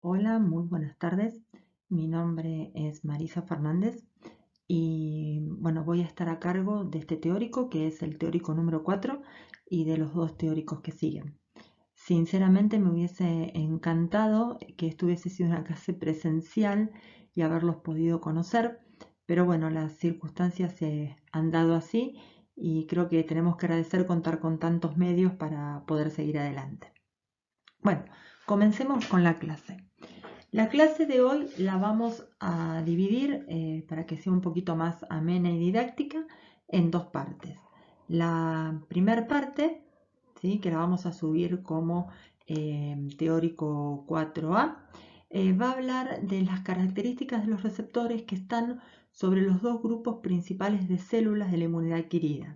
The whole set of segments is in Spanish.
Hola, muy buenas tardes. Mi nombre es Marisa Fernández y bueno, voy a estar a cargo de este teórico que es el teórico número 4 y de los dos teóricos que siguen. Sinceramente me hubiese encantado que esto hubiese sido una clase presencial y haberlos podido conocer, pero bueno, las circunstancias se han dado así y creo que tenemos que agradecer contar con tantos medios para poder seguir adelante. Bueno, comencemos con la clase. La clase de hoy la vamos a dividir para que sea un poquito más amena y didáctica en dos partes. La primera parte, ¿sí?, que la vamos a subir como teórico 4A, va a hablar de las características de los receptores que están sobre los dos grupos principales de células de la inmunidad adquirida,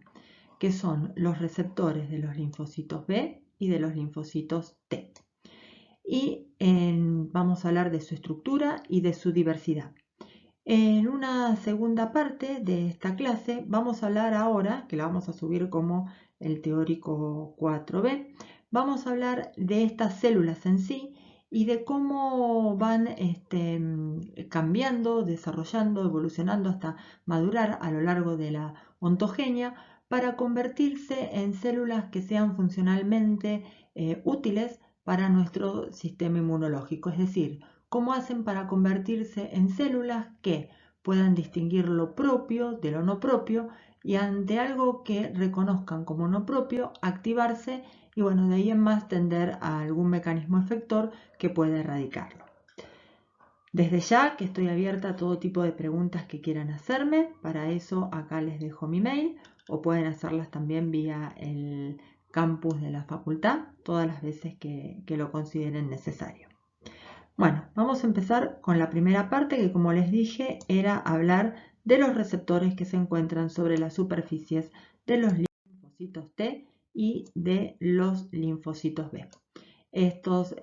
que son los receptores de los linfocitos B y de los linfocitos T. Y vamos a hablar de su estructura y de su diversidad. En una segunda parte de esta clase vamos a hablar ahora, que la vamos a subir como el teórico 4B, vamos a hablar de estas células en sí y de cómo van cambiando, desarrollando, evolucionando hasta madurar a lo largo de la ontogenia para convertirse en células que sean funcionalmente útiles para nuestro sistema inmunológico, es decir, cómo hacen para convertirse en células que puedan distinguir lo propio de lo no propio y ante algo que reconozcan como no propio, activarse y bueno, de ahí en más tender a algún mecanismo efector que pueda erradicarlo. Desde ya que estoy abierta a todo tipo de preguntas que quieran hacerme, para eso acá les dejo mi mail o pueden hacerlas también vía el campus de la facultad todas las veces que lo consideren necesario. Bueno, vamos a empezar con la primera parte que, como les dije, era hablar de los receptores que se encuentran sobre las superficies de los linfocitos T y de los linfocitos B. Estos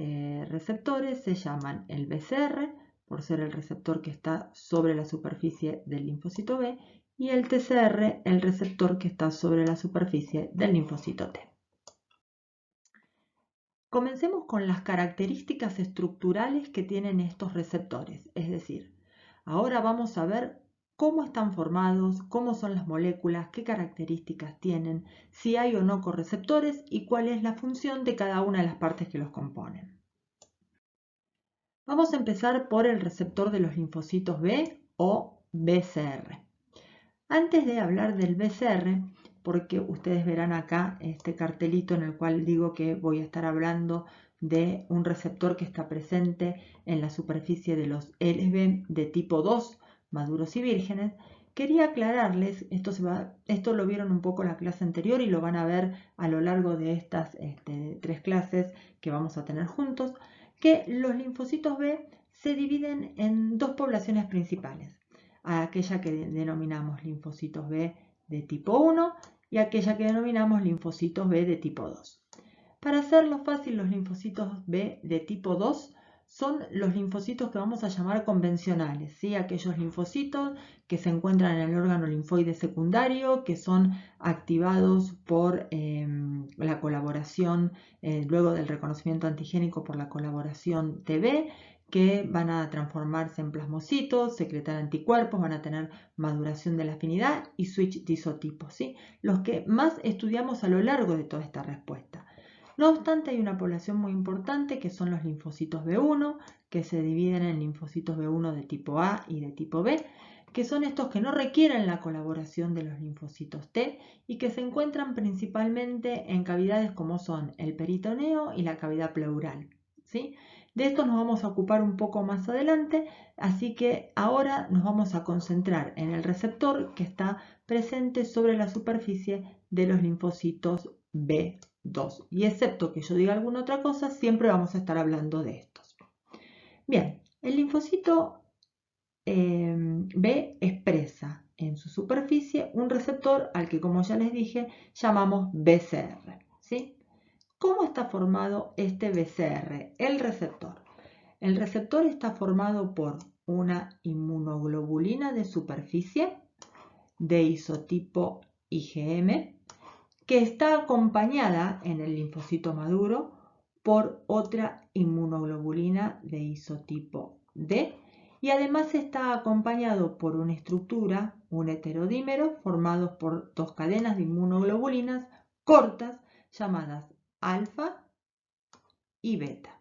receptores se llaman el BCR, por ser el receptor que está sobre la superficie del linfocito B, y el TCR, el receptor que está sobre la superficie del linfocito T. Comencemos con las características estructurales que tienen estos receptores, es decir, ahora vamos a ver cómo están formados, cómo son las moléculas, qué características tienen, si hay o no correceptores y cuál es la función de cada una de las partes que los componen. Vamos a empezar por el receptor de los linfocitos B o BCR. Antes de hablar del BCR, porque ustedes verán acá este cartelito en el cual digo que voy a estar hablando de un receptor que está presente en la superficie de los LB de tipo 2, maduros y vírgenes, quería aclararles, esto lo vieron un poco en la clase anterior y lo van a ver a lo largo de estas tres clases que vamos a tener juntos, que los linfocitos B se dividen en dos poblaciones principales, a aquella que denominamos linfocitos B de tipo 1 y aquella que denominamos linfocitos B de tipo 2. Para hacerlo fácil, los linfocitos B de tipo 2 son los linfocitos que vamos a llamar convencionales, ¿sí? Aquellos linfocitos que se encuentran en el órgano linfoide secundario, que son activados por la colaboración, luego del reconocimiento antigénico por la colaboración TB, que van a transformarse en plasmocitos, secretar anticuerpos, van a tener maduración de la afinidad y switch de isotipos, ¿sí? Los que más estudiamos a lo largo de toda esta respuesta. No obstante, hay una población muy importante que son los linfocitos B1, que se dividen en linfocitos B1 de tipo A y de tipo B, que son estos que no requieren la colaboración de los linfocitos T y que se encuentran principalmente en cavidades como son el peritoneo y la cavidad pleural, ¿sí? De esto nos vamos a ocupar un poco más adelante, así que ahora nos vamos a concentrar en el receptor que está presente sobre la superficie de los linfocitos B2. Y excepto que yo diga alguna otra cosa, siempre vamos a estar hablando de estos. Bien, el linfocito B expresa en su superficie un receptor al que, como ya les dije, llamamos BCR, ¿sí? ¿Cómo está formado este BCR, el receptor? El receptor está formado por una inmunoglobulina de superficie de isotipo IgM que está acompañada en el linfocito maduro por otra inmunoglobulina de isotipo D, y además está acompañado por una estructura, un heterodímero, formado por dos cadenas de inmunoglobulinas cortas llamadas alfa y beta.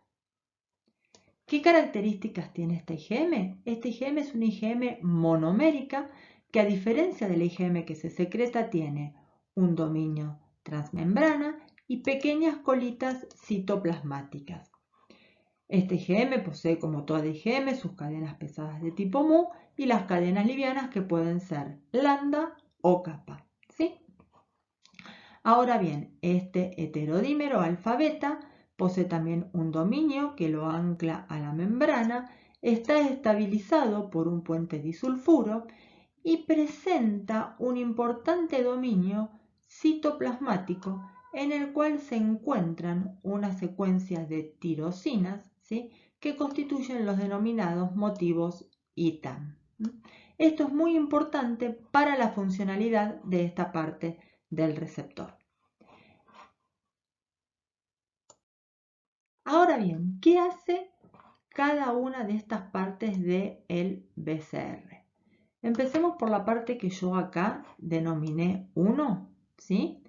¿Qué características tiene esta IgM? Esta IgM es una IgM monomérica que, a diferencia de la IgM que se secreta, tiene un dominio transmembrana y pequeñas colitas citoplasmáticas. Esta IgM posee, como toda IgM, sus cadenas pesadas de tipo mu y las cadenas livianas que pueden ser lambda o kappa, ¿sí? Ahora bien, este heterodímero alfa-beta posee también un dominio que lo ancla a la membrana, está estabilizado por un puente disulfuro y presenta un importante dominio citoplasmático en el cual se encuentran unas secuencias de tirosinas, ¿sí?, que constituyen los denominados motivos ITAM. Esto es muy importante para la funcionalidad de esta parte del receptor. Ahora bien, ¿qué hace cada una de estas partes del BCR? Empecemos por la parte que yo acá denominé 1, ¿sí?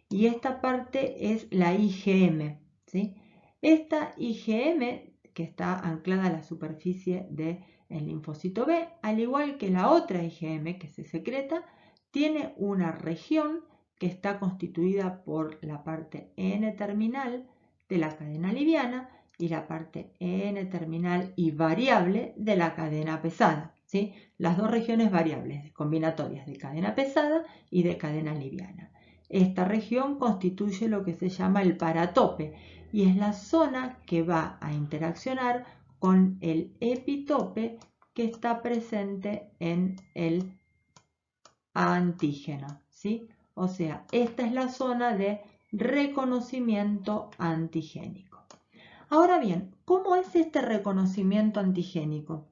Y esta parte es la IgM, ¿sí? Esta IgM, que está anclada a la superficie del linfocito B, al igual que la otra IgM que se secreta, tiene una región que está constituida por la parte N-terminal de la cadena liviana y la parte N-terminal y variable de la cadena pesada, ¿sí? Las dos regiones variables combinatorias de cadena pesada y de cadena liviana. Esta región constituye lo que se llama el paratope y es la zona que va a interaccionar con el epitope que está presente en el antígeno, ¿sí? O sea, esta es la zona de reconocimiento antigénico. Ahora bien, ¿cómo es este reconocimiento antigénico?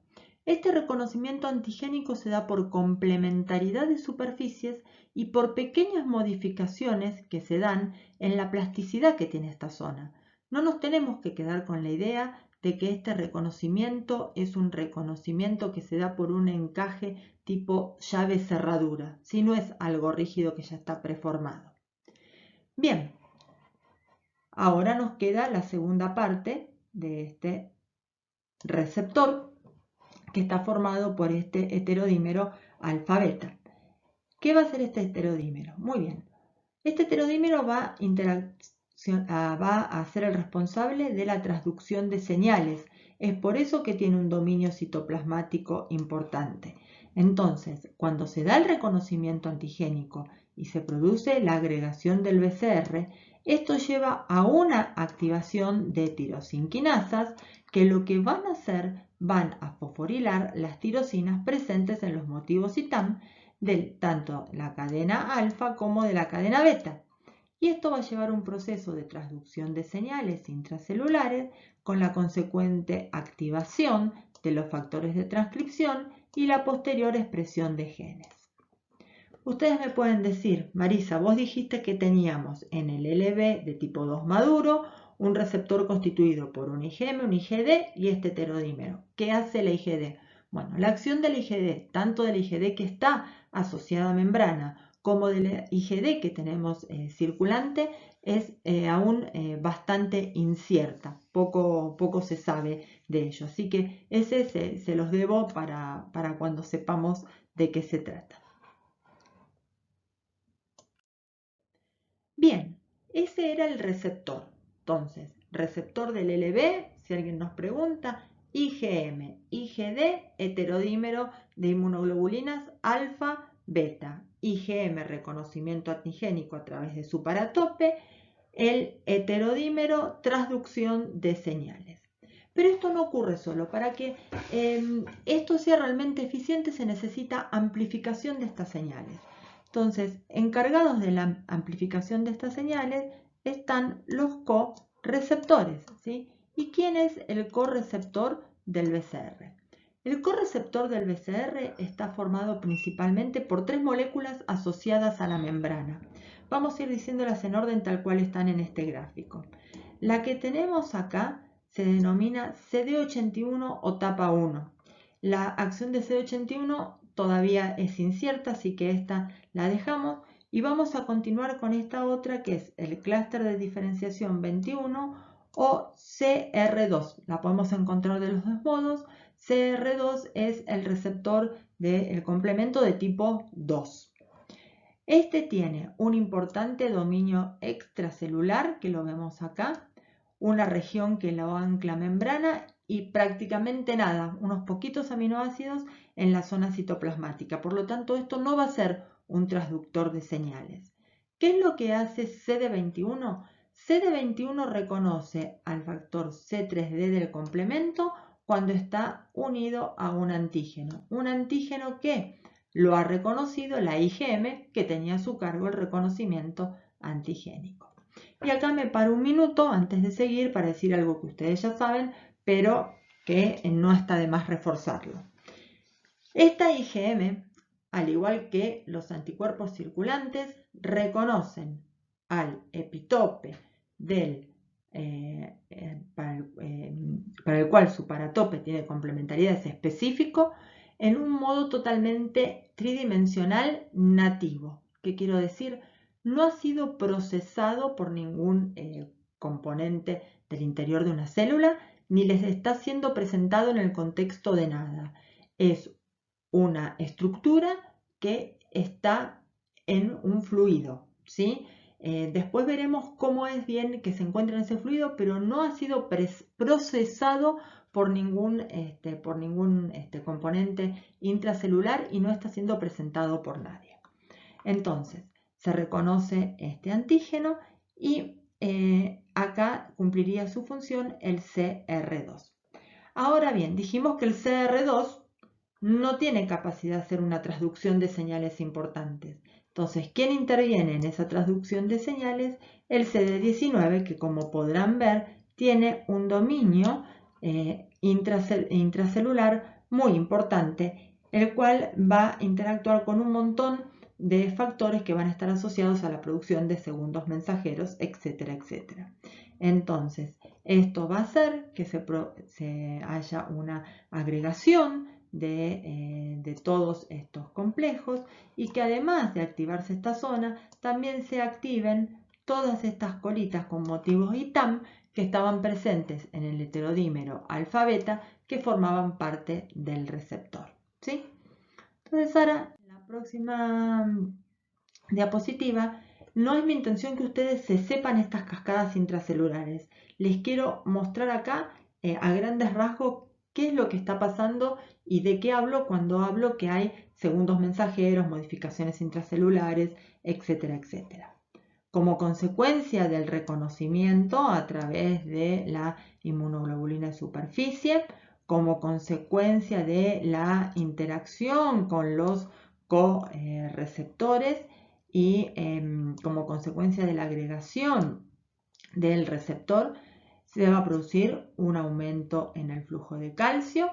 Este reconocimiento antigénico se da por complementariedad de superficies y por pequeñas modificaciones que se dan en la plasticidad que tiene esta zona. No nos tenemos que quedar con la idea de que este reconocimiento es un reconocimiento que se da por un encaje tipo llave-cerradura, si no es algo rígido que ya está preformado. Bien, ahora nos queda la segunda parte de este receptor, que está formado por este heterodímero alfa-beta. ¿Qué va a hacer este heterodímero? Muy bien. Este heterodímero va a ser el responsable de la transducción de señales. Es por eso que tiene un dominio citoplasmático importante. Entonces, cuando se da el reconocimiento antigénico y se produce la agregación del BCR, esto lleva a una activación de tirosinquinasas que lo que van a hacer van a fosforilar las tirosinas presentes en los motivos ITAM de tanto la cadena alfa como de la cadena beta. Y esto va a llevar un proceso de transducción de señales intracelulares con la consecuente activación de los factores de transcripción y la posterior expresión de genes. Ustedes me pueden decir, Marisa, vos dijiste que teníamos en el LB de tipo 2 maduro un receptor constituido por un IgM, un IgD y este heterodímero. ¿Qué hace la IgD? Bueno, la acción del IgD, tanto del IgD que está asociado a membrana como del IgD que tenemos circulante, es aún bastante incierta. Poco se sabe de ello. Así que ese se los debo para cuando sepamos de qué se trata. Bien, ese era el receptor. Entonces, receptor del LB, si alguien nos pregunta, IgM, IgD, heterodímero de inmunoglobulinas alfa, beta, IgM, reconocimiento antigénico a través de su paratope, el heterodímero, transducción de señales. Pero esto no ocurre solo. Para que esto sea realmente eficiente se necesita amplificación de estas señales. Entonces, encargados de la amplificación de estas señales están los correceptores, ¿sí? ¿Y quién es el correceptor del BCR? El correceptor del BCR está formado principalmente por 3 moléculas asociadas a la membrana. Vamos a ir diciéndolas en orden tal cual están en este gráfico. La que tenemos acá se denomina CD81 o etapa 1. La acción de CD81 todavía es incierta, así que esta la dejamos y vamos a continuar con esta otra que es el clúster de diferenciación 21 o CR2. La podemos encontrar de los dos modos. CR2 es el receptor del complemento de tipo 2. Este tiene un importante dominio extracelular, que lo vemos acá, una región que lo ancla membrana y prácticamente nada, unos poquitos aminoácidos en la zona citoplasmática. Por lo tanto, esto no va a ser un transductor de señales. ¿Qué es lo que hace CD21? CD21 reconoce al factor C3D del complemento cuando está unido a un antígeno. Un antígeno que lo ha reconocido la IgM, que tenía a su cargo el reconocimiento antigénico. Y acá me paro un minuto antes de seguir para decir algo que ustedes ya saben, pero que no está de más reforzarlo. Esta IgM, al igual que los anticuerpos circulantes, reconocen al epitope para el cual su paratope tiene complementariedades específico en un modo totalmente tridimensional nativo. ¿Qué quiero decir? No ha sido procesado por ningún componente del interior de una célula, ni les está siendo presentado en el contexto de nada. Es una estructura que está en un fluido, ¿sí? Después veremos cómo es bien que se encuentra en ese fluido, pero no ha sido procesado por ningún componente intracelular y no está siendo presentado por nadie. Entonces, se reconoce este antígeno y acá cumpliría su función el CR2. Ahora bien, dijimos que el CR2 no tiene capacidad de hacer una transducción de señales importantes. Entonces, ¿quién interviene en esa transducción de señales? El CD19, que como podrán ver, tiene un dominio intracelular muy importante, el cual va a interactuar con un montón de factores que van a estar asociados a la producción de segundos mensajeros, etcétera, etcétera. Entonces, esto va a hacer que se haya una agregación de todos estos complejos y que además de activarse esta zona, también se activen todas estas colitas con motivos ITAM que estaban presentes en el heterodímero alfa-beta que formaban parte del receptor, ¿sí? Entonces ahora, en la próxima diapositiva, no es mi intención que ustedes se sepan estas cascadas intracelulares. Les quiero mostrar acá a grandes rasgos qué es lo que está pasando y de qué hablo cuando hablo que hay segundos mensajeros, modificaciones intracelulares, etcétera, etcétera. Como consecuencia del reconocimiento a través de la inmunoglobulina de superficie, como consecuencia de la interacción con los correceptores y como consecuencia de la agregación del receptor, se va a producir un aumento en el flujo de calcio.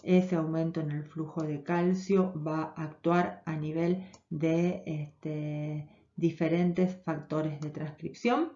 Ese aumento en el flujo de calcio va a actuar a nivel de diferentes factores de transcripción.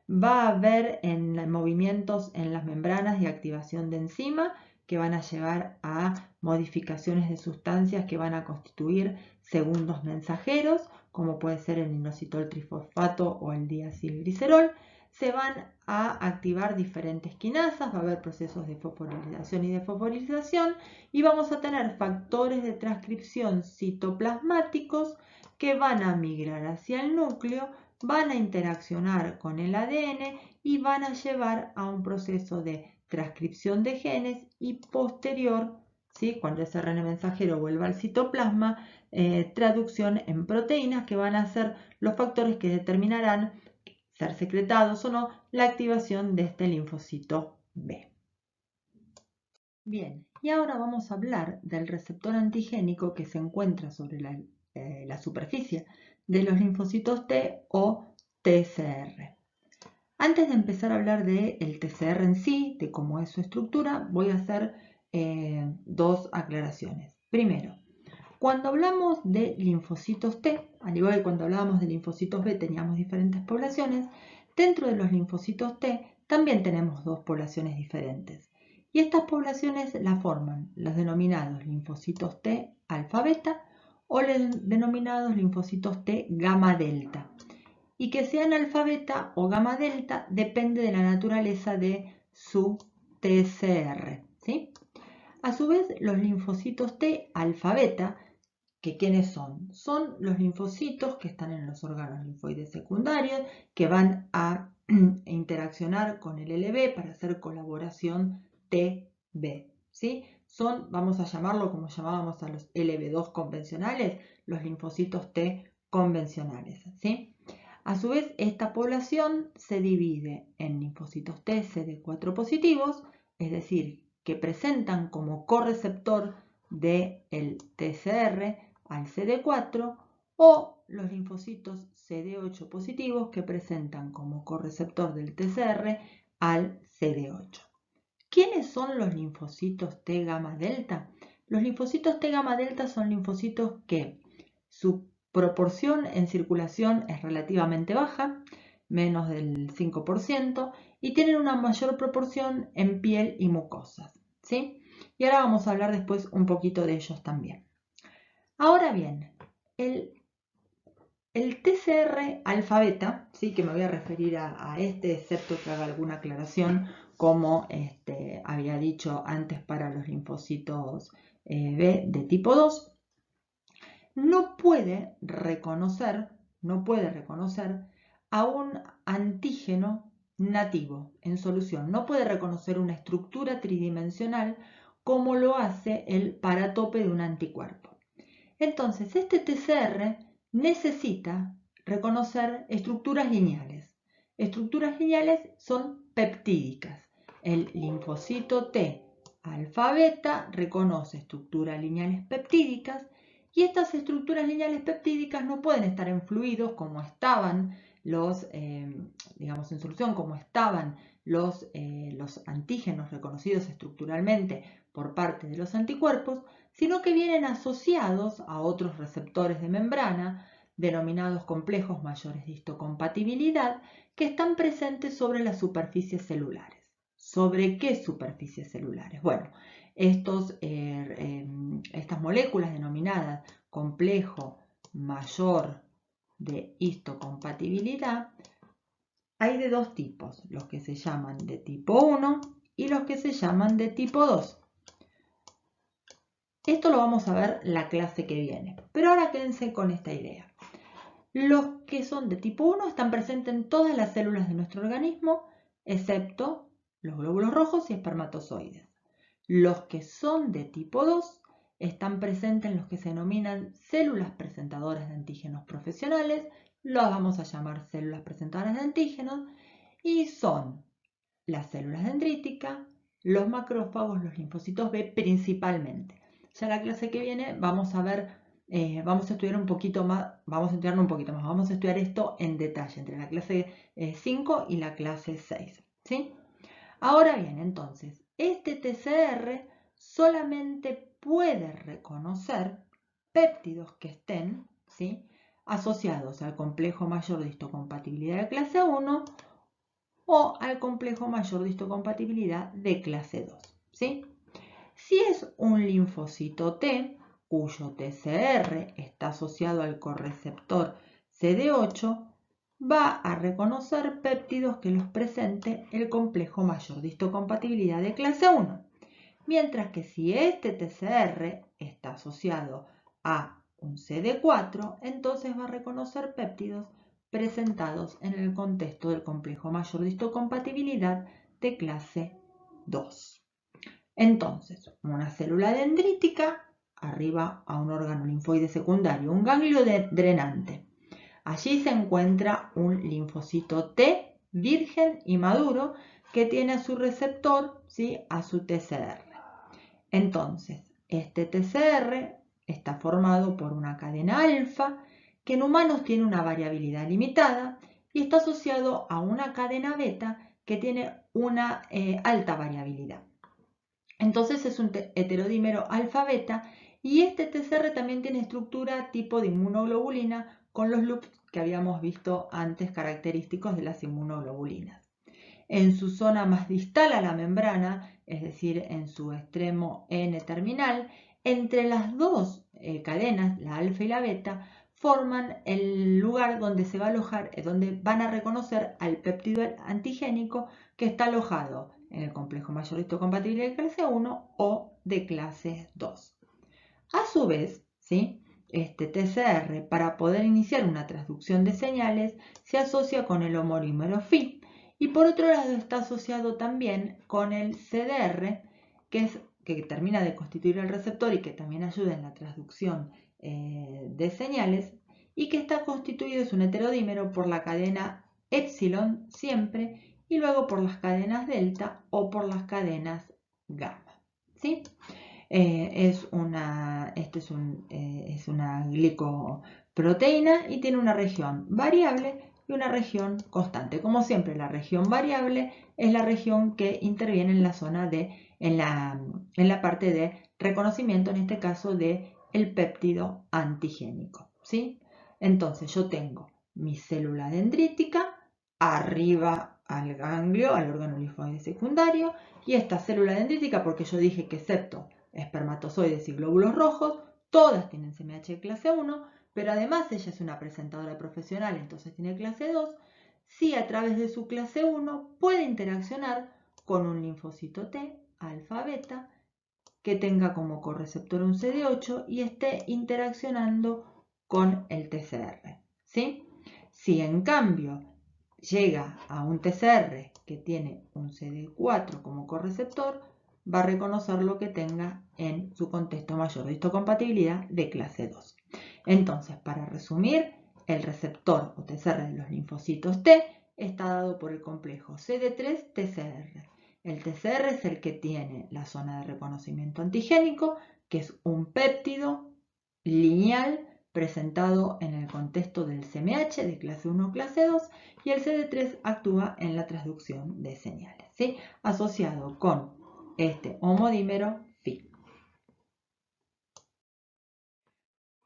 Va a haber movimientos en las membranas y activación de enzima que van a llevar a modificaciones de sustancias que van a constituir segundos mensajeros, como puede ser el inositol trifosfato o el diacilglicerol. Se van a activar diferentes quinasas, va a haber procesos de fosforilación y desfosforilación y vamos a tener factores de transcripción citoplasmáticos que van a migrar hacia el núcleo, van a interaccionar con el ADN y van a llevar a un proceso de transcripción de genes y posterior, ¿sí? Cuando ese RNA mensajero vuelva al citoplasma, traducción en proteínas que van a ser los factores que determinarán ser secretados o no la activación de este linfocito B. Bien, y ahora vamos a hablar del receptor antigénico que se encuentra sobre la superficie de los linfocitos T o TCR. Antes de empezar a hablar del TCR en sí, de cómo es su estructura, voy a hacer dos aclaraciones. Primero, cuando hablamos de linfocitos T, al igual que cuando hablábamos de linfocitos B teníamos diferentes poblaciones, dentro de los linfocitos T también tenemos dos poblaciones diferentes. Y estas poblaciones las forman los denominados linfocitos T alfa beta o los denominados linfocitos T gamma delta. Y que sean alfa beta o gamma delta depende de la naturaleza de su TCR, ¿sí? A su vez, los linfocitos T alfa beta, que ¿quiénes son? Son los linfocitos que están en los órganos linfoides secundarios, que van a interaccionar con el LB para hacer colaboración TB, ¿sí? Son, vamos a llamarlo como llamábamos a los LB2 convencionales, los linfocitos T convencionales, ¿sí? A su vez, esta población se divide en linfocitos T CD4 positivos, es decir, que presentan como correceptor del TCR al CD4, o los linfocitos CD8 positivos que presentan como correceptor del TCR al CD8. ¿Quiénes son los linfocitos T gamma delta? Los linfocitos T gamma delta son linfocitos que su proporción en circulación es relativamente baja, menos del 5%, y tienen una mayor proporción en piel y mucosas, ¿sí? Y ahora vamos a hablar después un poquito de ellos también. Ahora bien, el TCR alfa beta, ¿sí? Que me voy a referir a este, excepto que haga alguna aclaración, como había dicho antes para los linfocitos B de tipo 2, no puede reconocer a un antígeno nativo en solución. No puede reconocer una estructura tridimensional como lo hace el paratope de un anticuerpo. Entonces, este TCR necesita reconocer estructuras lineales. Estructuras lineales son peptídicas. El linfocito T alfa beta reconoce estructuras lineales peptídicas, y estas estructuras lineales peptídicas no pueden estar en fluidos como estaban digamos en solución, como estaban los antígenos reconocidos estructuralmente por parte de los anticuerpos, sino que vienen asociados a otros receptores de membrana, denominados complejos mayores de histocompatibilidad, que están presentes sobre las superficies celulares. ¿Sobre qué superficies celulares? Bueno, estas moléculas denominadas complejo mayor de histocompatibilidad, hay de dos tipos, los que se llaman de tipo 1 y los que se llaman de tipo 2. Esto lo vamos a ver la clase que viene, pero ahora quédense con esta idea. Los que son de tipo 1 están presentes en todas las células de nuestro organismo, excepto los glóbulos rojos y espermatozoides. Los que son de tipo 2 están presentes en los que se denominan células presentadoras de antígenos profesionales, los vamos a llamar células presentadoras de antígenos, y son las células dendríticas, los macrófagos, los linfocitos B principalmente. Ya la clase que viene vamos a ver, vamos a estudiar un poquito más, vamos a estudiar esto en detalle entre la clase 5 y la clase 6, ¿sí? Ahora bien, entonces, este TCR solamente puede reconocer péptidos que estén, ¿sí?, asociados al complejo mayor de histocompatibilidad de clase 1 o al complejo mayor de histocompatibilidad de clase 2, ¿sí? Si es un linfocito T, cuyo TCR está asociado al correceptor CD8, va a reconocer péptidos que los presente el complejo mayor de histocompatibilidad de clase 1. Mientras que si este TCR está asociado a un CD4, entonces va a reconocer péptidos presentados en el contexto del complejo mayor de histocompatibilidad de clase 2. Entonces, una célula dendrítica, arriba a un órgano linfoide secundario, un ganglio drenante. Allí se encuentra un linfocito T virgen y maduro que tiene a su receptor, ¿sí?, a su TCR. Entonces, este TCR está formado por una cadena alfa que en humanos tiene una variabilidad limitada y está asociado a una cadena beta que tiene una alta variabilidad. Entonces es un heterodímero alfa-beta, y este TCR también tiene estructura tipo de inmunoglobulina con los loops que habíamos visto antes característicos de las inmunoglobulinas. en su zona más distal a la membrana, es decir, en su extremo N-terminal, entre las dos cadenas, la alfa y la beta, forman el lugar donde se va a alojar, donde van a reconocer al péptido antigénico que está alojado en el complejo mayor de histocompatibilidad de clase 1 o de clase 2. A su vez, ¿sí?, este TCR, para poder iniciar una transducción de señales, se asocia con el homolímero Phi, y por otro lado está asociado también con el CDR, que termina de constituir el receptor y que también ayuda en la transducción de señales, y que está constituido, es un heterodímero, por la cadena epsilon siempre, y luego por las cadenas delta o por las cadenas gamma, ¿sí? Es una glicoproteína y tiene una región variable y una región constante. Como siempre, la región variable es la región que interviene en la zona en la parte de reconocimiento, en este caso de el péptido antigénico, ¿sí? Entonces yo tengo mi célula dendrítica arriba al ganglio, al órgano linfoide secundario, y esta célula dendrítica, porque yo dije que excepto espermatozoides y glóbulos rojos, todas tienen CMH de clase 1, pero además ella es una presentadora profesional, entonces tiene clase 2, sí, a través de su clase 1 puede interaccionar con un linfocito T, alfa beta, que tenga como correceptor un CD8 y esté interaccionando con el TCR, ¿sí? Si en cambio llega a un TCR que tiene un CD4 como correceptor, va a reconocer lo que tenga en su contexto mayor de histocompatibilidad de clase 2. Entonces, para resumir, el receptor o TCR de los linfocitos T está dado por el complejo CD3-TCR. El TCR es el que tiene la zona de reconocimiento antigénico, que es un péptido lineal presentado en el contexto del CMH de clase 1 o clase 2, y el CD3 actúa en la transducción de señales, ¿sí?, asociado con este homodímero Phi.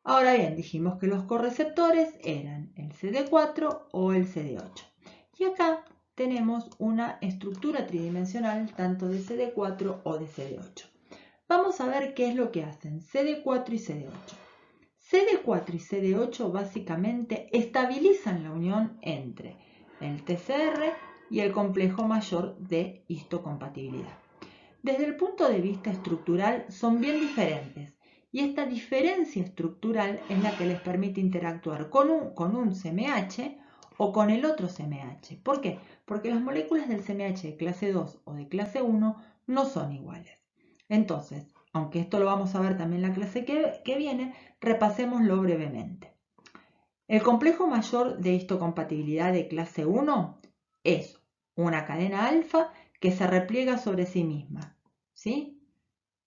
Ahora bien, dijimos que los correceptores eran el CD4 o el CD8. Y acá tenemos una estructura tridimensional tanto de CD4 o de CD8. Vamos a ver qué es lo que hacen CD4 y CD8. CD4 y CD8 básicamente estabilizan la unión entre el TCR y el complejo mayor de histocompatibilidad. Desde el punto de vista estructural son bien diferentes, y esta diferencia estructural es la que les permite interactuar con un CMH o con el otro CMH. ¿Por qué? Porque las moléculas del CMH de clase 2 o de clase 1 no son iguales. Entonces, aunque esto lo vamos a ver también en la clase que viene, repasémoslo brevemente. El complejo mayor de histocompatibilidad de clase 1 es una cadena alfa que se repliega sobre sí misma, ¿sí?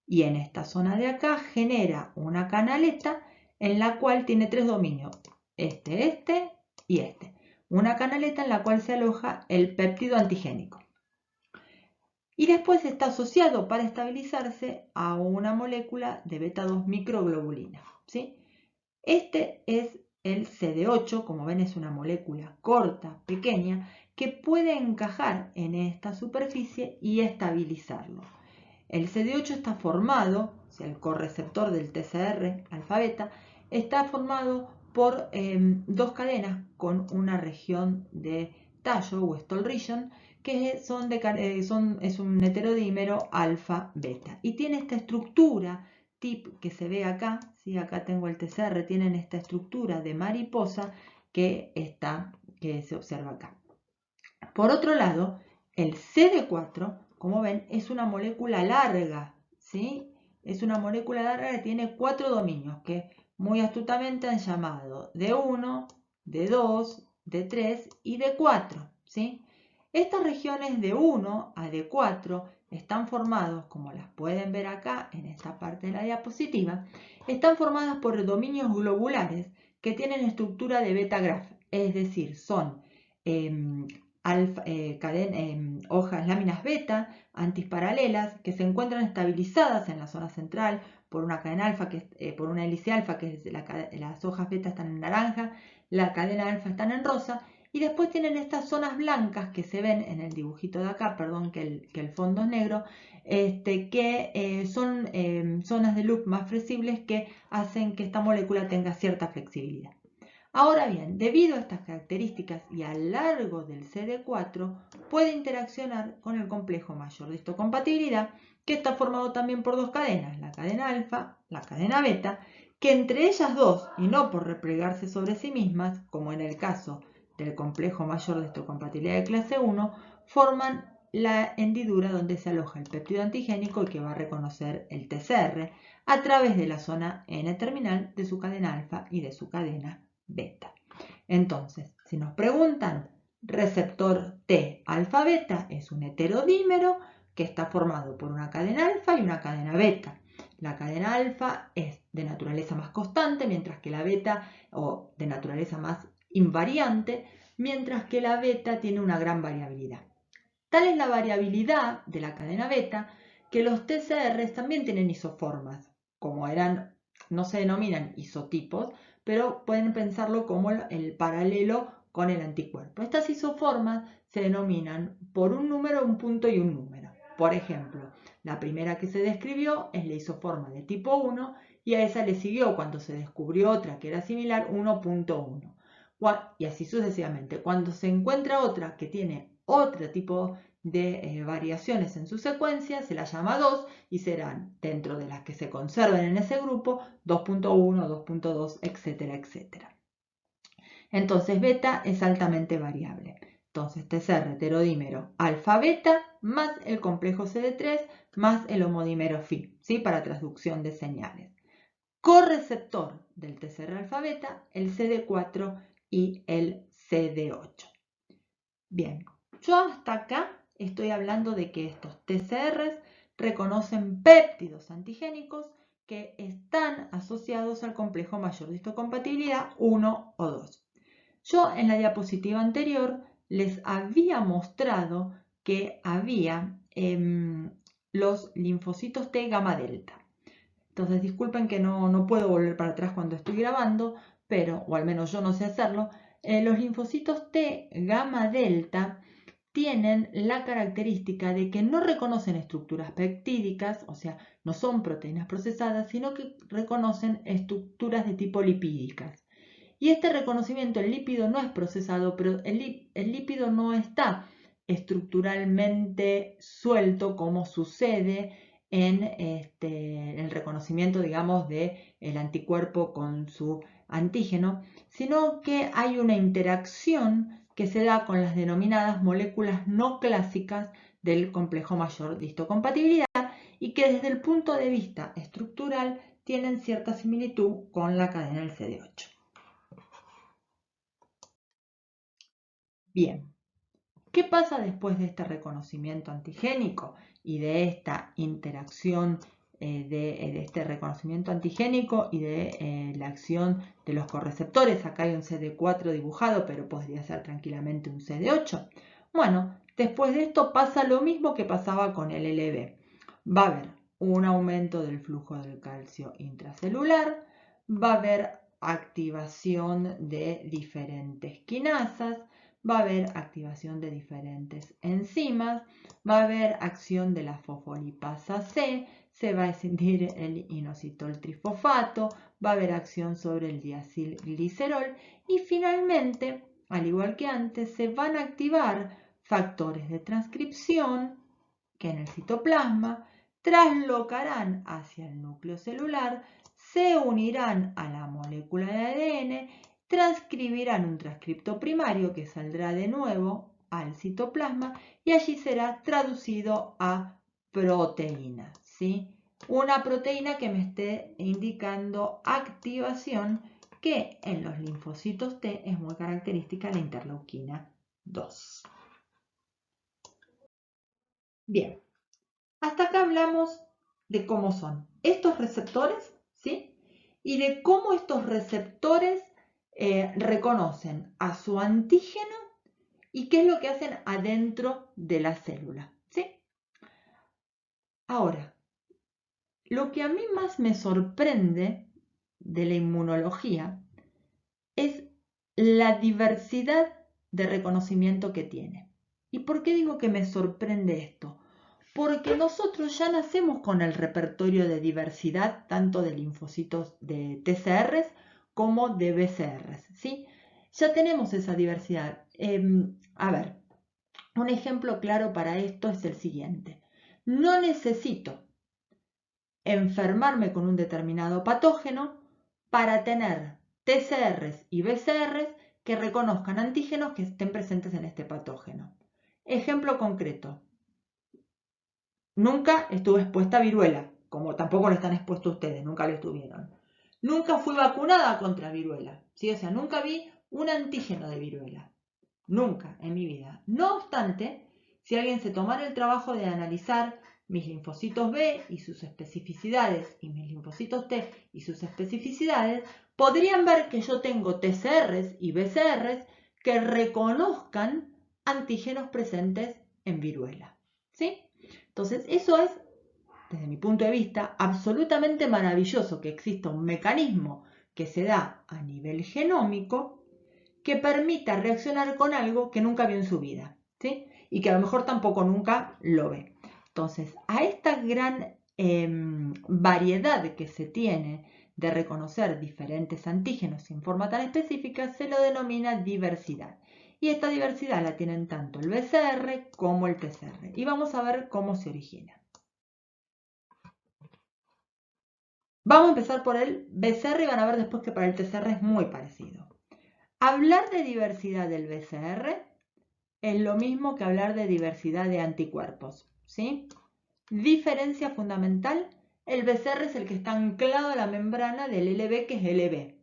Y en esta zona de acá genera una canaleta en la cual tiene tres dominios, este y este. Una canaleta en la cual se aloja el péptido antigénico. Y después está asociado para estabilizarse a una molécula de beta-2 microglobulina, ¿sí? Este es el CD8, como ven es una molécula corta, pequeña, que puede encajar en esta superficie y estabilizarlo. El CD8 está formado, o sea, el correceptor del TCR alfa beta, está formado por dos cadenas con una región de tallo o stall region, que es un heterodímero alfa beta, y tiene esta estructura tip que se ve acá, ¿sí? Acá tengo el TCR, tienen esta estructura de mariposa que se observa acá. Por otro lado, el CD4, como ven, es una molécula larga, ¿sí? Es una molécula larga que tiene 4 dominios, que muy astutamente han llamado D1, D2, D3 y D4, ¿sí? Estas regiones de 1 a D4 están formados, como las pueden ver acá en esta parte de la diapositiva, están formadas por dominios globulares que tienen estructura de beta-graph, es decir, son hojas, láminas beta, antiparalelas, que se encuentran estabilizadas en la zona central por una cadena alfa, por una hélice alfa, que es las hojas beta están en naranja, la cadena alfa están en rosa, Y después tienen estas zonas blancas que se ven en el dibujito de acá, perdón que el fondo es negro, que son zonas de loop más flexibles que hacen que esta molécula tenga cierta flexibilidad. Ahora bien, debido a estas características y a lo largo del CD4, puede interaccionar con el complejo mayor de histocompatibilidad, que está formado también por dos cadenas, la cadena alfa, la cadena beta, que entre ellas dos, y no por replegarse sobre sí mismas, como en el caso del complejo mayor de histocompatibilidad de clase 1, forman la hendidura donde se aloja el péptido antigénico y que va a reconocer el TCR a través de la zona N-terminal de su cadena alfa y de su cadena beta. Entonces, si nos preguntan, receptor T alfa beta es un heterodímero que está formado por una cadena alfa y una cadena beta. La cadena alfa es de naturaleza más constante, mientras que la beta, o de naturaleza más invariante, mientras que la beta tiene una gran variabilidad. Tal es la variabilidad de la cadena beta que los TCRs también tienen isoformas, como no se denominan isotipos, pero pueden pensarlo como el paralelo con el anticuerpo. Estas isoformas se denominan por un número, un punto y un número. Por ejemplo, la primera que se describió es la isoforma de tipo 1 y a esa le siguió cuando se descubrió otra que era similar 1.1. Y así sucesivamente. Cuando se encuentra otra que tiene otro tipo de variaciones en su secuencia, se la llama 2 y serán dentro de las que se conserven en ese grupo 2.1, 2.2, etcétera, etcétera. Entonces beta es altamente variable. Entonces TCR heterodímero alfa beta más el complejo CD3 más el homodímero Phi, ¿sí? Para transducción de señales. Correceptor del TCR alfa beta, el CD4 y el CD8. Bien, yo hasta acá estoy hablando de que estos TCRs reconocen péptidos antigénicos que están asociados al complejo mayor de histocompatibilidad 1 o 2. Yo en la diapositiva anterior les había mostrado que había los linfocitos T gamma delta. Entonces disculpen que no puedo volver para atrás cuando estoy grabando, pero, o al menos yo no sé hacerlo, los linfocitos T gamma delta tienen la característica de que no reconocen estructuras peptídicas, o sea, no son proteínas procesadas, sino que reconocen estructuras de tipo lipídicas. Y este reconocimiento, el lípido no es procesado, pero el lípido no está estructuralmente suelto como sucede en el reconocimiento, digamos, del anticuerpo con su antígeno, sino que hay una interacción que se da con las denominadas moléculas no clásicas del complejo mayor de histocompatibilidad y que desde el punto de vista estructural tienen cierta similitud con la cadena del CD8. Bien, ¿qué pasa después de este reconocimiento antigénico y de esta interacción de este reconocimiento antigénico y de la acción de los correceptores? Acá hay un CD4 dibujado, pero podría ser tranquilamente un CD8. Bueno, después de esto pasa lo mismo que pasaba con el LB. Va a haber un aumento del flujo del calcio intracelular, va a haber activación de diferentes quinasas, va a haber activación de diferentes enzimas, va a haber acción de la fosfolipasa C, se va a escindir el inositol trifosfato, va a haber acción sobre el diacilglicerol y finalmente, al igual que antes, se van a activar factores de transcripción que en el citoplasma traslocarán hacia el núcleo celular, se unirán a la molécula de ADN, transcribirán un transcripto primario que saldrá de nuevo al citoplasma y allí será traducido a proteína, ¿sí? Una proteína que me esté indicando activación que en los linfocitos T es muy característica la interleuquina 2. Bien, hasta acá hablamos de cómo son estos receptores, ¿sí? Y de cómo estos receptores reconocen a su antígeno y qué es lo que hacen adentro de la célula, ¿sí? Ahora, lo que a mí más me sorprende de la inmunología es la diversidad de reconocimiento que tiene. ¿Y por qué digo que me sorprende esto? Porque nosotros ya nacemos con el repertorio de diversidad tanto de linfocitos de TCRs como de BCRs, ¿sí? Ya tenemos esa diversidad. A ver, un ejemplo claro para esto es el siguiente. No necesito enfermarme con un determinado patógeno para tener TCRs y BCRs que reconozcan antígenos que estén presentes en este patógeno. Ejemplo concreto. Nunca estuve expuesta a viruela, como tampoco lo están expuestos ustedes, nunca lo estuvieron. Nunca fui vacunada contra viruela, ¿sí? O sea, nunca vi un antígeno de viruela. Nunca en mi vida. No obstante, si alguien se tomara el trabajo de analizar mis linfocitos B y sus especificidades y mis linfocitos T y sus especificidades, podrían ver que yo tengo TCRs y BCRs que reconozcan antígenos presentes en viruela. ¿Sí? Entonces, eso es, desde mi punto de vista, absolutamente maravilloso que exista un mecanismo que se da a nivel genómico que permita reaccionar con algo que nunca vio en su vida, ¿sí? Y que a lo mejor tampoco nunca lo ve. Entonces, a esta gran variedad que se tiene de reconocer diferentes antígenos en forma tan específica se lo denomina diversidad. Y esta diversidad la tienen tanto el BCR como el TCR. Y vamos a ver cómo se origina. Vamos a empezar por el BCR y van a ver después que para el TCR es muy parecido. Hablar de diversidad del BCR es lo mismo que hablar de diversidad de anticuerpos, ¿sí? Diferencia fundamental, el BCR es el que está anclado a la membrana del LB, que es LB.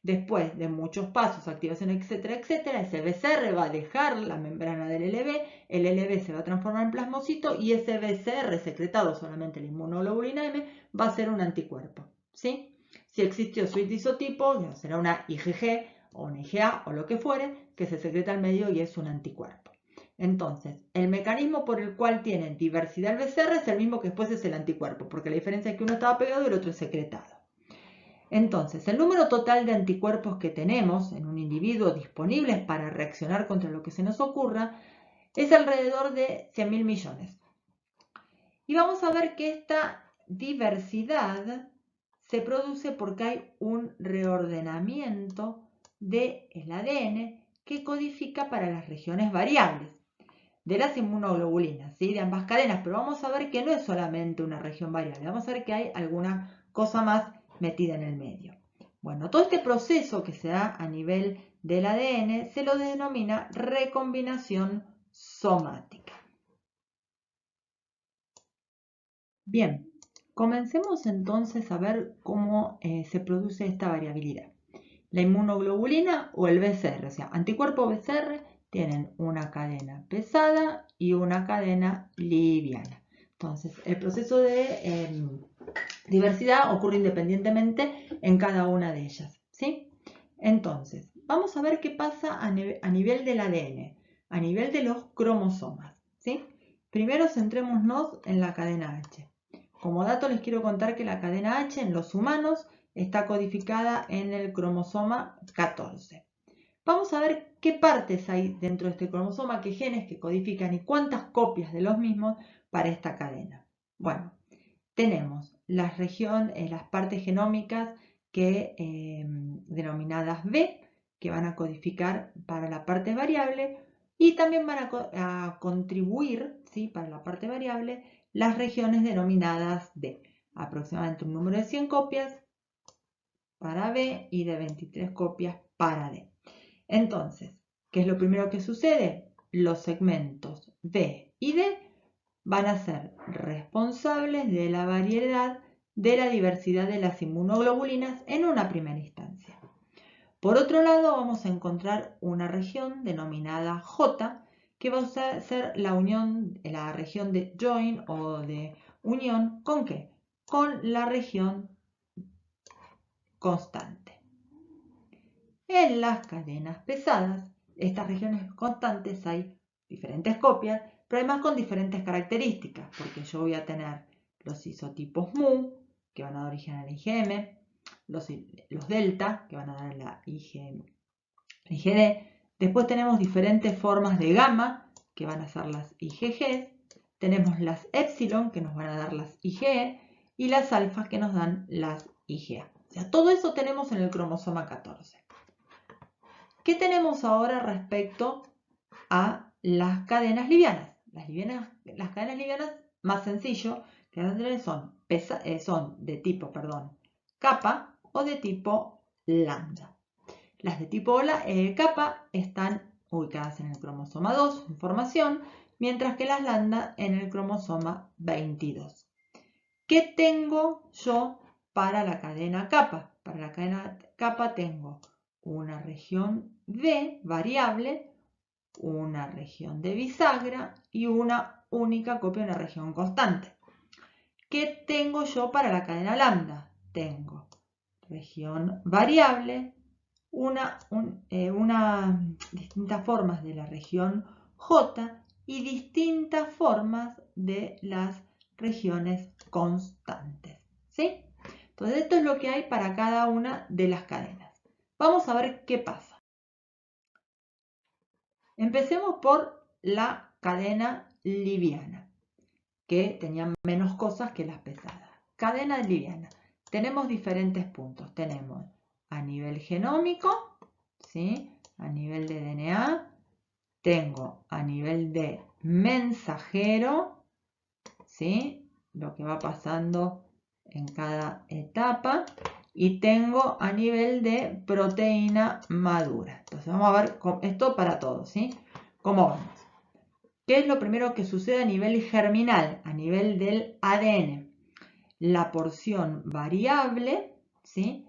Después de muchos pasos, activación, etcétera, etcétera, ese BCR va a dejar la membrana del LB, el LB se va a transformar en plasmocito y ese BCR secretado solamente la inmunoglobulina M va a ser un anticuerpo, ¿sí? Si existió su isotipo, será una IgG o una IgA o lo que fuere, que se secreta al medio y es un anticuerpo. Entonces, el mecanismo por el cual tienen diversidad el BCR es el mismo que después es el anticuerpo, porque la diferencia es que uno estaba pegado y el otro es secretado. Entonces, el número total de anticuerpos que tenemos en un individuo disponibles para reaccionar contra lo que se nos ocurra es alrededor de 100.000 millones. Y vamos a ver que esta diversidad se produce porque hay un reordenamiento del ADN que codifica para las regiones variables de las inmunoglobulinas, ¿sí? De ambas cadenas, pero vamos a ver que no es solamente una región variable, vamos a ver que hay alguna cosa más metida en el medio. Bueno, todo este proceso que se da a nivel del ADN se lo denomina recombinación somática. Bien, comencemos entonces a ver cómo se produce esta variabilidad. La inmunoglobulina o el BCR, o sea, anticuerpo BCR, tienen una cadena pesada y una cadena liviana. Entonces, el proceso de diversidad ocurre independientemente en cada una de ellas, ¿sí? Entonces, vamos a ver qué pasa a nivel del ADN, a nivel de los cromosomas, ¿sí? Primero centrémonos en la cadena H. Como dato les quiero contar que la cadena H en los humanos está codificada en el cromosoma 14. Vamos a ver qué partes hay dentro de este cromosoma, qué genes que codifican y cuántas copias de los mismos para esta cadena. Bueno, tenemos las partes genómicas denominadas B, que van a codificar para la parte variable y también van a contribuir, ¿sí?, para la parte variable las regiones denominadas D. Aproximadamente un número de 100 copias para B y de 23 copias para D. Entonces, ¿qué es lo primero que sucede? Los segmentos B y D van a ser responsables de la variedad de la diversidad de las inmunoglobulinas en una primera instancia. Por otro lado, vamos a encontrar una región denominada J, que va a ser la región de join o de unión, ¿con qué? Con la región constante. En las cadenas pesadas, estas regiones constantes hay diferentes copias, pero además con diferentes características, porque yo voy a tener los isotipos mu, que van a dar origen a la IgM, los delta, que van a dar la IgD, Después tenemos diferentes formas de gamma, que van a ser las IgG. Tenemos las epsilon, que nos van a dar las IgE, y las alfas, que nos dan las IgA. O sea, todo eso tenemos en el cromosoma 14. ¿Qué tenemos ahora respecto a las cadenas livianas? Las cadenas livianas, más sencillo, que son de tipo, kappa o de tipo lambda. Las de tipo kappa están ubicadas en el cromosoma 2, en formación, mientras que las lambda en el cromosoma 22. ¿Qué tengo yo para la cadena kappa? Para la cadena kappa tengo una región V variable, una región de bisagra y una única copia de una región constante. ¿Qué tengo yo para la cadena lambda? Tengo región variable, distintas formas de la región J y distintas formas de las regiones constantes. ¿Sí? Entonces esto es lo que hay para cada una de las cadenas. Vamos a ver qué pasa. Empecemos por la cadena liviana, que tenía menos cosas que las pesadas. Cadena liviana. Tenemos diferentes puntos. Tenemos a nivel genómico, ¿sí? A nivel de DNA. Tengo a nivel de mensajero, ¿sí? Lo que va pasando en cada etapa. Y tengo a nivel de proteína madura. Entonces vamos a ver esto para todos, ¿sí? ¿Cómo vamos? ¿Qué es lo primero que sucede a nivel germinal, a nivel del ADN? La porción variable, ¿sí?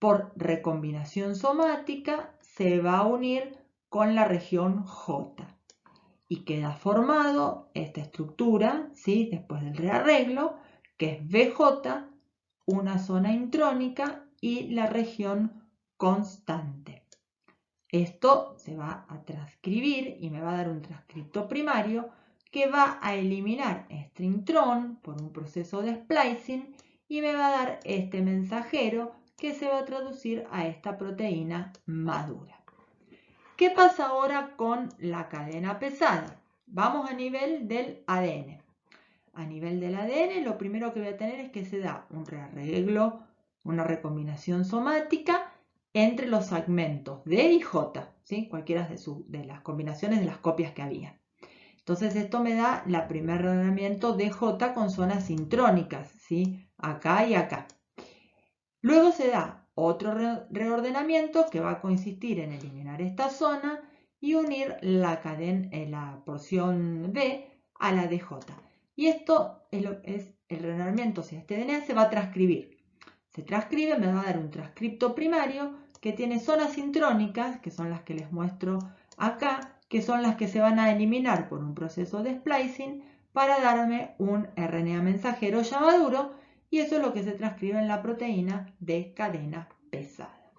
Por recombinación somática, se va a unir con la región J. Y queda formado esta estructura, ¿sí? Después del rearreglo, que es VJ, una zona intrónica y la región constante. Esto se va a transcribir y me va a dar un transcripto primario que va a eliminar este intrón por un proceso de splicing y me va a dar este mensajero que se va a traducir a esta proteína madura. ¿Qué pasa ahora con la cadena pesada? Vamos a nivel del ADN. A nivel del ADN lo primero que voy a tener es que se da un rearreglo, una recombinación somática entre los segmentos D y J, ¿sí? Cualquiera de las combinaciones de las copias que había. Entonces esto me da el primer reordenamiento de J con zonas intrónicas, ¿sí? Acá y acá. Luego se da otro reordenamiento que va a consistir en eliminar esta zona y unir la porción B a la de J. Y esto es el reordenamiento, o sea, este DNA se va a transcribir. Se transcribe, me va a dar un transcripto primario que tiene zonas intrónicas, que son las que les muestro acá, que son las que se van a eliminar por un proceso de splicing para darme un RNA mensajero ya maduro, y eso es lo que se transcribe en la proteína de cadena pesada.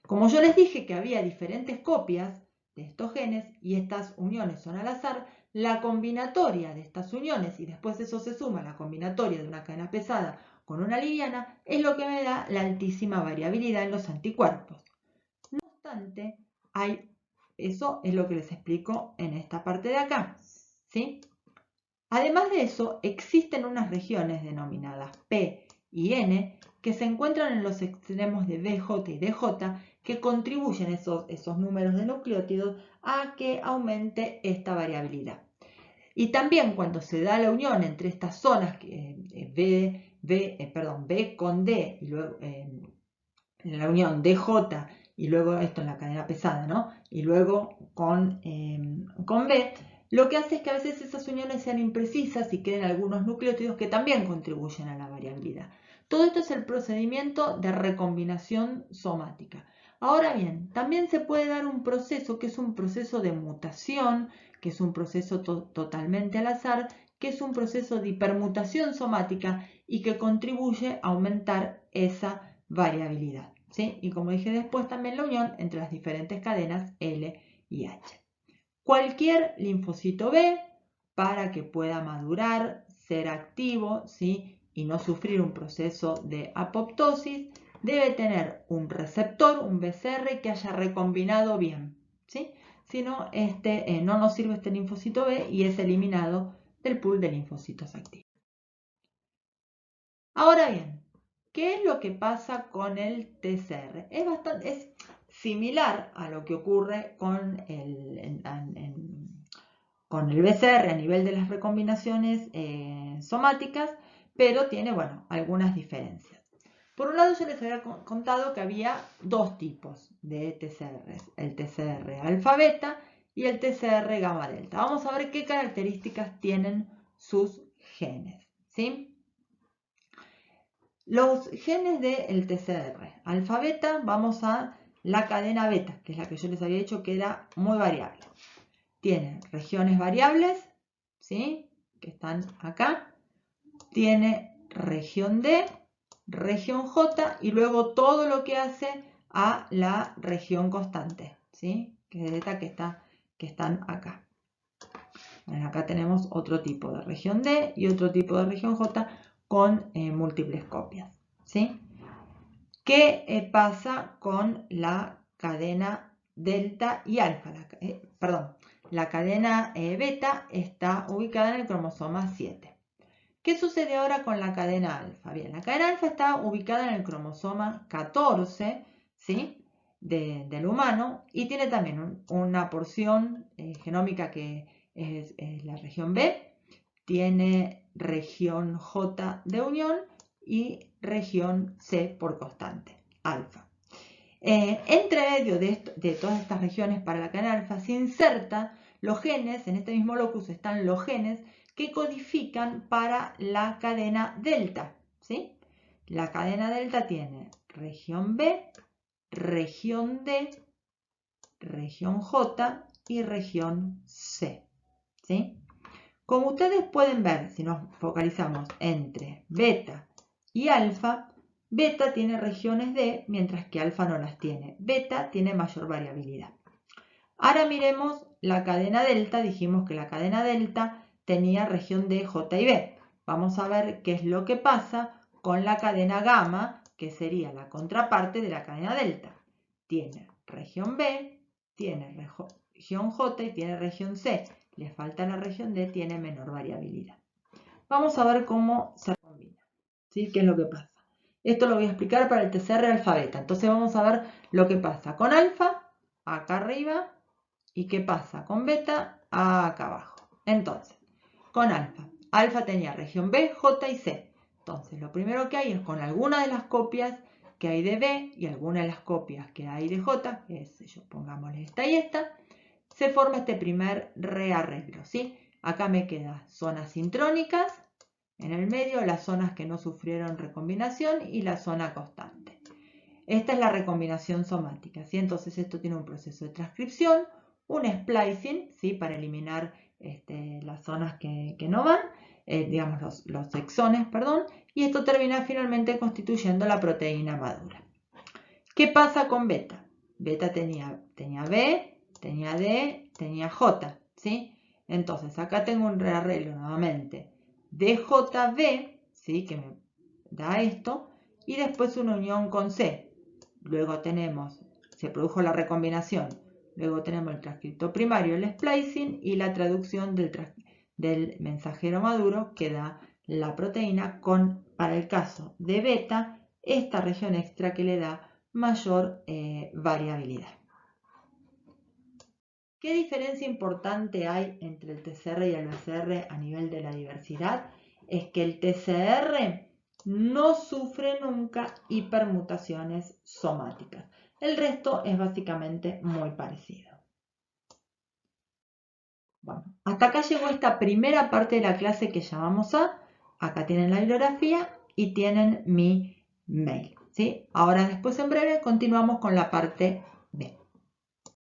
Como yo les dije que había diferentes copias de estos genes y estas uniones son al azar, la combinatoria de estas uniones, y después eso se suma a la combinatoria de una cadena pesada con una liviana, es lo que me da la altísima variabilidad en los anticuerpos. No obstante, eso es lo que les explico en esta parte de acá, ¿sí? Además de eso, existen unas regiones denominadas P y N que se encuentran en los extremos de BJ y DJ que contribuyen esos números de nucleótidos a que aumente esta variabilidad. Y también cuando se da la unión entre estas zonas, B con D, y luego la unión DJ, y luego esto en la cadena pesada, ¿no? Y luego con B, lo que hace es que a veces esas uniones sean imprecisas y queden algunos nucleótidos que también contribuyen a la variabilidad. Todo esto es el procedimiento de recombinación somática. Ahora bien, también se puede dar un proceso que es un proceso de mutación, que es un proceso totalmente al azar, que es un proceso de hipermutación somática y que contribuye a aumentar esa variabilidad, ¿sí? Y como dije después, también la unión entre las diferentes cadenas L y H. Cualquier linfocito B, para que pueda madurar, ser activo, ¿sí? Y no sufrir un proceso de apoptosis, debe tener un receptor, un BCR, que haya recombinado bien. ¿sí? Si no, no nos sirve este linfocito B y es eliminado del pool de linfocitos activos. Ahora bien, ¿qué es lo que pasa con el TCR? Es similar a lo que ocurre con con el BCR a nivel de las recombinaciones somáticas, pero tiene, bueno, algunas diferencias. Por un lado, yo les había contado que había dos tipos de TCRs, el TCR alfa beta y el TCR gamma delta. Vamos a ver qué características tienen sus genes, ¿sí? Los genes del TCR alfa beta, vamos a la cadena beta, que es la que yo les había dicho que era muy variable. Tiene regiones variables, ¿sí? Que están acá. Tiene región D, región J y luego todo lo que hace a la región constante, ¿sí? Que es delta que están acá. Bueno, acá tenemos otro tipo de región D y otro tipo de región J con múltiples copias, ¿sí? ¿Qué pasa con la cadena delta y alfa? La cadena beta está ubicada en el cromosoma 7. ¿Qué sucede ahora con la cadena alfa? Bien, la cadena alfa está ubicada en el cromosoma 14, ¿sí? Del humano y tiene también una porción genómica que es la región B, tiene región J de unión y región C por constante, alfa. Entre medio de todas estas regiones para la cadena alfa se insertan los genes, en este mismo locus están los genes que codifican para la cadena delta, ¿sí? La cadena delta tiene región B, región D, región J y región C, ¿sí? Como ustedes pueden ver, si nos focalizamos entre beta y alfa, beta tiene regiones D, mientras que alfa no las tiene. Beta tiene mayor variabilidad. Ahora miremos la cadena delta. Dijimos que la cadena delta tenía región D, J y B. Vamos a ver qué es lo que pasa con la cadena gamma, que sería la contraparte de la cadena delta. Tiene región B, tiene región J y tiene región C. Le falta la región D, tiene menor variabilidad. Vamos a ver cómo se combina, ¿sí? ¿Qué es lo que pasa? Esto lo voy a explicar para el TCR alfa beta. Entonces vamos a ver lo que pasa con alfa, acá arriba, y qué pasa con beta, acá abajo. Entonces, con alfa. Alfa tenía región B, J y C. Entonces, lo primero que hay es con alguna de las copias que hay de B y alguna de las copias que hay de J, que es, pongámosle esta y esta, se forma este primer rearreglo, ¿sí? Acá me quedan zonas intrónicas, en el medio las zonas que no sufrieron recombinación y la zona constante. Esta es la recombinación somática, ¿sí? Entonces esto tiene un proceso de transcripción, un splicing, ¿sí? Para eliminar las zonas que no van, digamos los exones, perdón, y esto termina finalmente constituyendo la proteína madura. ¿Qué pasa con beta? Beta tenía B, tenía D, tenía J, ¿sí? Entonces acá tengo un rearreglo nuevamente DJB, ¿sí? Que me da esto, y después una unión con C. Luego se produjo la recombinación, luego tenemos el transcripto primario, el splicing y la traducción del mensajero maduro que da la proteína con, para el caso de beta, esta región extra que le da mayor variabilidad. ¿Qué diferencia importante hay entre el TCR y el BCR a nivel de la diversidad? Es que el TCR no sufre nunca hipermutaciones somáticas. El resto es básicamente muy parecido. Bueno, hasta acá llegó esta primera parte de la clase que llamamos A. Acá tienen la bibliografía y tienen mi mail, ¿sí? Ahora después en breve continuamos con la parte